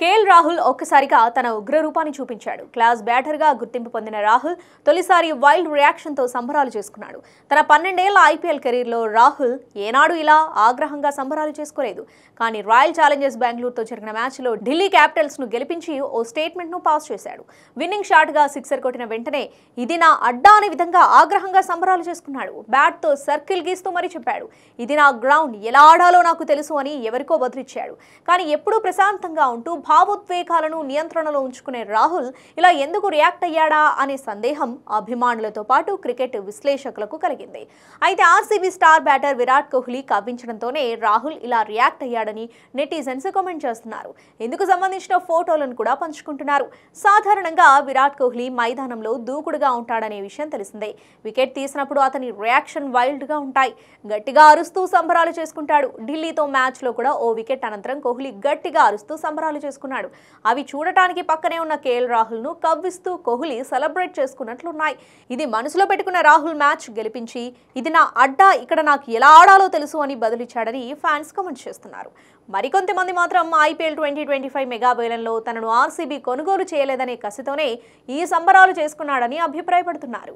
KL Rahul ఒక్కసారిగా తన ఉగ్ర రూపాన్ని చూపించాడు. క్లాస్ బ్యాటర్గా గుర్తింపు పొందిన రాహుల్ తొలిసారి వైల్డ్ రియాక్షన్తో సంబరాలు చేసుకున్నాడు. తన 12 ఏళ్ల ఐపీఎల్ కెరీర్లో రాహుల్ ఏనాడు ఇలా ఆగ్రహంగా సంబరాలు చేసుకోలేదు. కానీ రాయల్ ఛాలెంజర్స్ బెంగళూరుతో జరిగిన మ్యాచ్లో ఢిల్లీ క్యాపిటల్స్ను గెలిపించి ఓ స్టేట్మెంట్ను పాస్ చేశాడు. విన్నింగ్ షాట్గా సిక్సర్ కొట్టిన వెంటనే ఇది నా అడ్డా అనే విధంగా ఆగ్రహంగా సంబరాలు చేసుకున్నాడు. బ్యాట్తో సర్కిల్ గీస్తూ మరీ చెప్పాడు, ఇది నా గ్రౌండ్, ఎలా ఆడాలో నాకు తెలుసు అని ఎవరికో బదులిచ్చాడు. కానీ ఎప్పుడూ ప్రశాంతంగా ఉంటూ భావోద్వేగాలను నియంత్రణలో ఉంచుకునే రాహుల్ ఇలా ఎందుకు రియాక్ట్ అయ్యాడా అనే సందేహం అభిమానులతో పాటు క్రికెట్ విశ్లేషకులకు కలిగింది. అయితే RCB star batter Virat Kohli కవ్వించడంతోనే రాహుల్ ఇలా రియాక్ట్ అయ్యాడని నెటిజన్స్ కామెంట్ చేస్తున్నారు. ఇందుకు సంబంధించిన ఫోటోలను కూడా పంచుకుంటున్నారు. సాధారణంగా విరాట్ కోహ్లీ మైదానంలో దూకుడుగా ఉంటాడనే విషయం తెలిసిందే. వికెట్ తీసినప్పుడు అతని రియాక్షన్ వైల్డ్ గా ఉంటాయి. గట్టిగా అరుస్తూ సంబరాలు చేసుకుంటాడు. ఢిల్లీతో మ్యాచ్ లో కూడా ఓ వికెట్ అనంతరం కోహ్లీ గట్టిగా అరుస్తూ సంబరాలు చేసుకున్నాడు. అవి చూడటానికి పక్కనే ఉన్న కేఎల్ రాహుల్ ను కవ్విస్తూ కోహ్లీ సెలబ్రేట్ చేసుకున్నట్లున్నాయి. ఇది మనసులో పెట్టుకున్న రాహుల్ మ్యాచ్ గెలిపించి ఇది నా అడ్డా, ఇక్కడ నాకు ఎలా ఆడాలో తెలుసు అని బదులిచ్చాడని ఫ్యాన్స్ కామెంట్ చేస్తున్నారు. మరికొంతమంది మాత్రం ఐపీఎల్ 2025 మెగా వేలంలో తనను ఆర్సీబీ కొనుగోలు చేయలేదనే కసితోనే ఈ సంబరాలు చేసుకున్నాడని అభిప్రాయపడుతున్నారు.